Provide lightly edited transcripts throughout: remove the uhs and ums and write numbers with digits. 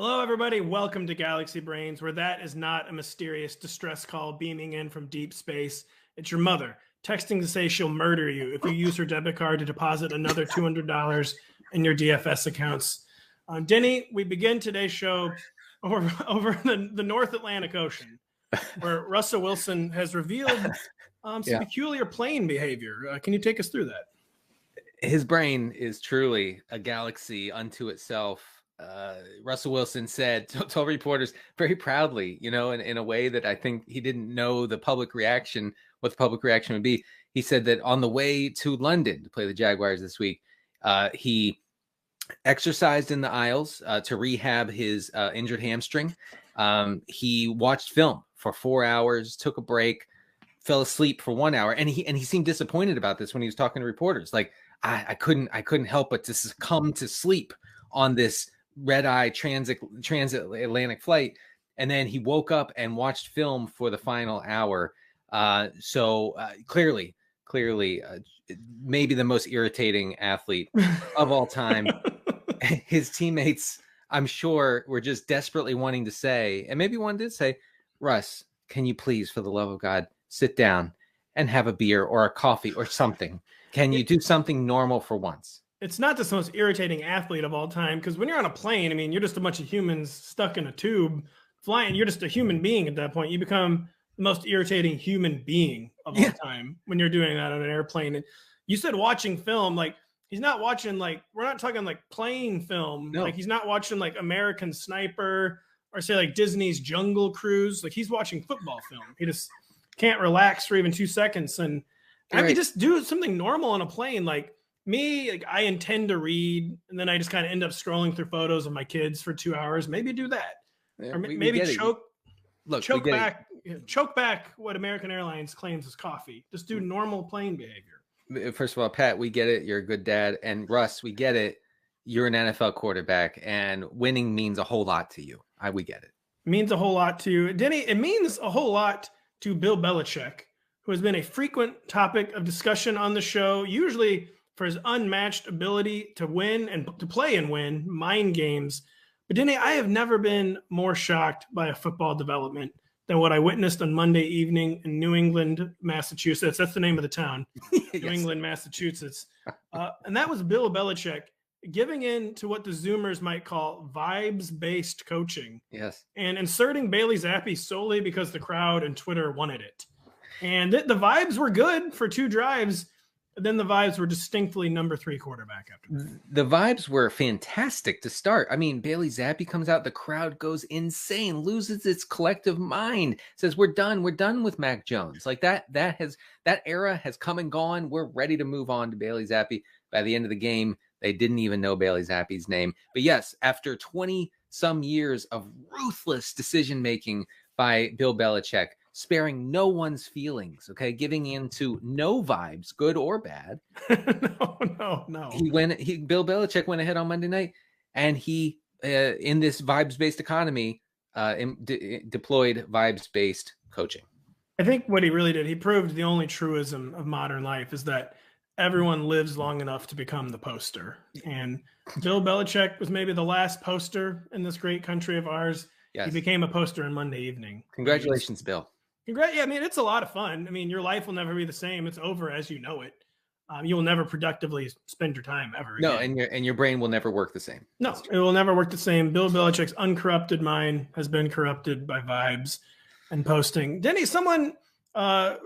Hello, everybody. Welcome to Galaxy Brains, where that is not a mysterious distress call beaming in from deep space. It's your mother texting to say she'll murder you if you use her debit card to deposit another $200 in your DFS accounts. Denny, we begin today's show over the North Atlantic Ocean, where Russell Wilson has revealed some peculiar playing behavior. Can you take us through that? His brain is truly a galaxy unto itself. Russell Wilson said, told reporters very proudly, in a way that I think he didn't know the public reaction, what the public reaction would be. He said that on the way to London to play the Jaguars this week, he exercised in the aisles to rehab his injured hamstring. He watched film for 4 hours, took a break, fell asleep for 1 hour, and he seemed disappointed about this when he was talking to reporters. Like, I couldn't help but to succumb to sleep on this red-eye transatlantic flight, and then he woke up and watched film for the final hour. So clearly, maybe the most irritating athlete of all time. His teammates, I'm sure, were just desperately wanting to say, and maybe one did say, "Russ, can you please, for the love of God, sit down and have a beer or a coffee or something? Can you do something normal for once?" It's not just the most irritating athlete of all time, because when you're on a plane, I mean, you're just a bunch of humans stuck in a tube flying. You're just a human being at that point. You become the most irritating human being of all time when you're doing that on an airplane. And you said watching film, like he's not watching, like, we're not talking like playing film. No. Like he's not watching like American Sniper or say like Disney's Jungle Cruise. Like he's watching football film. He just can't relax for even 2 seconds. And I mean, just do something normal on a plane. Like, me, like, I intend to read, and then I just kind of end up scrolling through photos of my kids for 2 hours. Maybe do that, or maybe choke back what American Airlines claims is coffee. Just do normal plane behavior. First of all, Pat, we get it. You're a good dad, and Russ, we get it. You're an NFL quarterback, and winning means a whole lot to you. We get it. Means a whole lot to you, Denny. It means a whole lot to Bill Belichick, who has been a frequent topic of discussion on the show, usually for his unmatched ability to win and to play and win mind games. But Denny, I have never been more shocked by a football development than what I witnessed on Monday evening in New England, Massachusetts. That's the name of the town, yes. New England, Massachusetts. And that was Bill Belichick giving in to what the Zoomers might call vibes-based coaching. Yes. And inserting Bailey Zappe solely because the crowd and Twitter wanted it. And the vibes were good for 2 drives. Then the vibes were distinctly number 3 quarterback after that. The vibes were fantastic to start. I mean, Bailey Zappe comes out, the crowd goes insane, loses its collective mind, says, we're done with Mac Jones. Like that era has come and gone. We're ready to move on to Bailey Zappe. By the end of the game, they didn't even know Bailey Zappe's name. But yes, after 20 some years of ruthless decision-making by Bill Belichick, sparing no one's feelings, okay, giving in to no vibes, good or bad. No. Bill Belichick went ahead on Monday night, and he, in this vibes-based economy, deployed vibes-based coaching. I think what he really did, he proved the only truism of modern life is that everyone lives long enough to become the poster. And Bill Belichick was maybe the last poster in this great country of ours. Yes. He became a poster on Monday evening. Congratulations, Bill. Yeah, I mean, it's a lot of fun. I mean, your life will never be the same. It's over as you know it. You will never productively spend your time ever again. No, and your brain will never work the same. No, it will never work the same. Bill Belichick's uncorrupted mind has been corrupted by vibes and posting. Denny, someone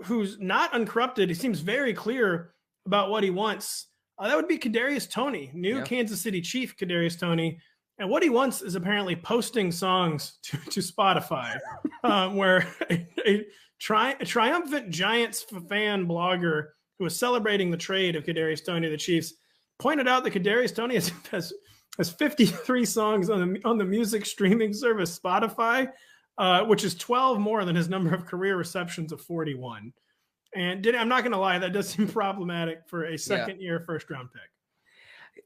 who's not uncorrupted, he seems very clear about what he wants. That would be Kadarius Toney, new Kansas City Chief Kadarius Toney. And what he wants is apparently posting songs to Spotify, where a triumphant Giants fan blogger who was celebrating the trade of Kadarius Toney to the Chiefs pointed out that Kadarius Toney has 53 songs on the music streaming service Spotify, which is 12 more than his number of career receptions of 41. And I'm not going to lie, that does seem problematic for a second-year first-round pick.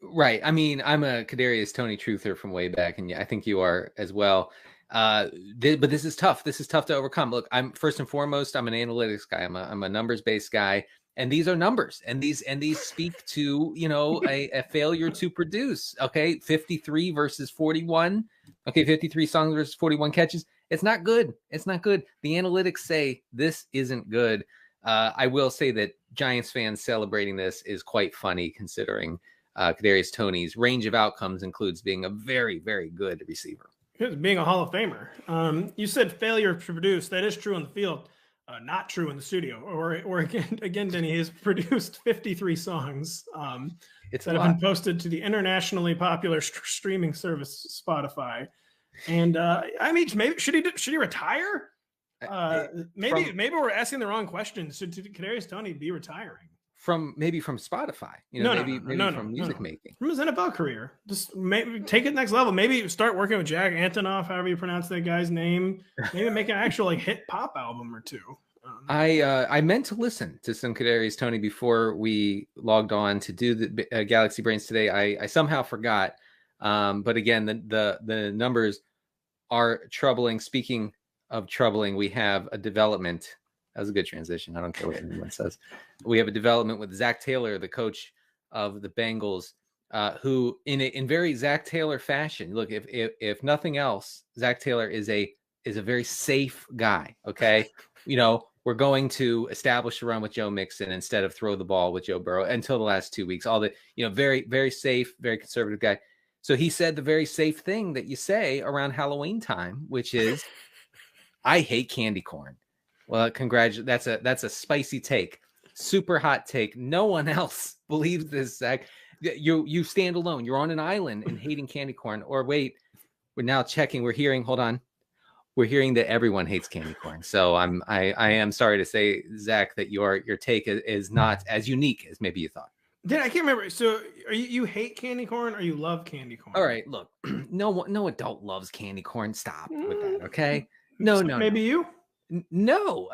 Right. I mean, I'm a Kadarius Toney truther from way back, and I think you are as well. But this is tough. This is tough to overcome. Look, I'm first and foremost, I'm an analytics guy. I'm a numbers-based guy. And these are numbers, and these speak to, a failure to produce. Okay, 53 versus 41. Okay, 53 songs versus 41 catches. It's not good. It's not good. The analytics say this isn't good. I will say that Giants fans celebrating this is quite funny, considering Kadarius Toney's range of outcomes includes being a very, very good receiver. Being a Hall of Famer. You said failure to produce. That is true on the field. Not true in the studio. Or again, Denny has produced 53 songs that have been posted to the internationally popular streaming service Spotify. And maybe should he retire? Maybe we're asking the wrong question. Should Kadarius Toney be retiring? From Spotify, maybe from music making. From his NFL career, just maybe take it next level. Maybe start working with Jack Antonoff, however you pronounce that guy's name. Maybe make an actual hit pop album or two. I meant to listen to some Kadarius Toney before we logged on to do the Galaxy Brains today. I somehow forgot, but again, the numbers are troubling. Speaking of troubling, we have a development. That was a good transition. I don't care what anyone says. We have a development with Zac Taylor, the coach of the Bengals, who in very Zac Taylor fashion. Look, if nothing else, Zac Taylor is a very safe guy. Okay, we're going to establish a run with Joe Mixon instead of throw the ball with Joe Burrow until the last 2 weeks. All the very, very safe, very conservative guy. So he said the very safe thing that you say around Halloween time, which is, "I hate candy corn." Well, that's a spicy take, super hot take. No one else believes this, Zach. You stand alone. You're on an island in hating candy corn. Or wait, we're now checking. We're hearing that everyone hates candy corn. So I am sorry to say, Zach, that your take is not as unique as maybe you thought. I can't remember. So you hate candy corn or you love candy corn? All right, look, no adult loves candy corn. Stop with that, okay? No. Maybe you. No,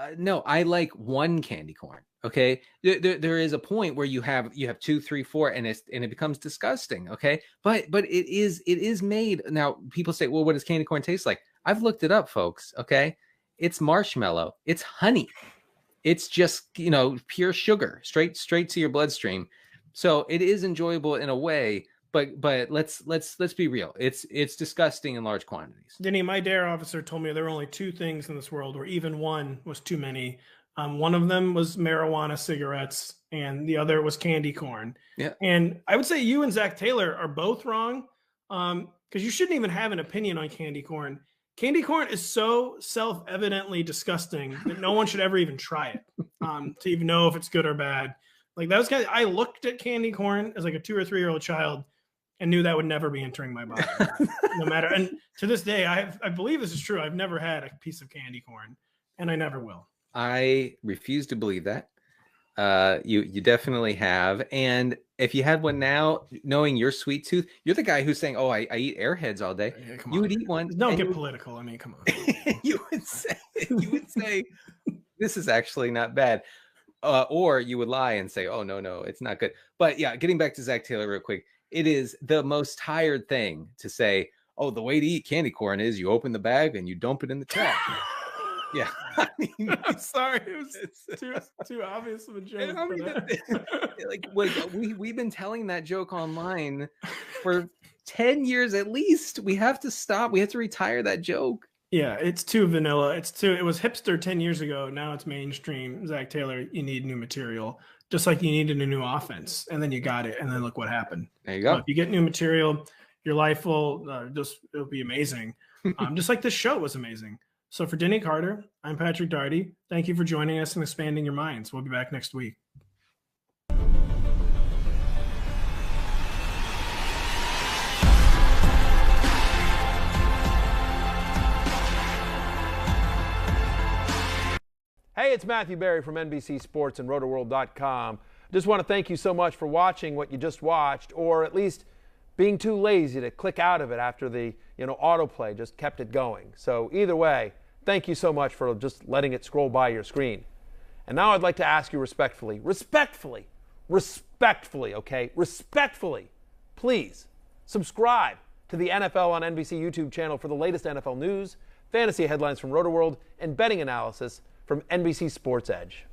I like one candy corn. Okay. There is a point where you have 2, 3, 4, and it becomes disgusting. Okay. But it is made. Now people say, well, what does candy corn taste like? I've looked it up, folks. Okay. It's marshmallow. It's honey. It's just, pure sugar straight to your bloodstream. So it is enjoyable in a way, but let's be real. It's disgusting in large quantities. Denny, my dare officer told me there were only 2 things in this world where even one was too many. One of them was marijuana cigarettes, and the other was candy corn. Yeah. And I would say you and Zac Taylor are both wrong, because you shouldn't even have an opinion on candy corn. Candy corn is so self-evidently disgusting that no one should ever even try it to even know if it's good or bad. Like that was I looked at candy corn as like a 2 or 3 year old child and knew that would never be entering my body, no matter. And to this day, I believe this is true. I've never had a piece of candy corn, and I never will. I refuse to believe that. You definitely have. And if you had one now, knowing your sweet tooth, you're the guy who's saying, "Oh, I eat Airheads all day." Yeah, you would eat one. Don't get political. I mean, come on. you would say, this is actually not bad. Or you would lie and say, "Oh, no, it's not good." But yeah, getting back to Zac Taylor real quick. It is the most tired thing to say, "Oh, the way to eat candy corn is you open the bag and you dump it in the trash." Yeah. I mean, I'm sorry. It was too obvious of a joke. We've been telling that joke online for 10 years at least. We have to stop. We have to retire that joke. Yeah, it's too vanilla. It was hipster 10 years ago. Now it's mainstream. Zac Taylor, you need new material. Just like you needed a new offense, and then you got it, and then look what happened. There you go. If you get new material, your life will it'll be amazing. Just like this show was amazing. So for Denny Carter, I'm Patrick Daugherty. Thank you for joining us and expanding your minds. We'll be back next week. Hey, it's Matthew Berry from NBC Sports and Rotoworld.com. Just want to thank you so much for watching what you just watched, or at least being too lazy to click out of it after the autoplay just kept it going. So either way, thank you so much for just letting it scroll by your screen. And now I'd like to ask you respectfully, please subscribe to the NFL on NBC YouTube channel for the latest NFL news, fantasy headlines from Rotoworld, and betting analysis from NBC Sports Edge.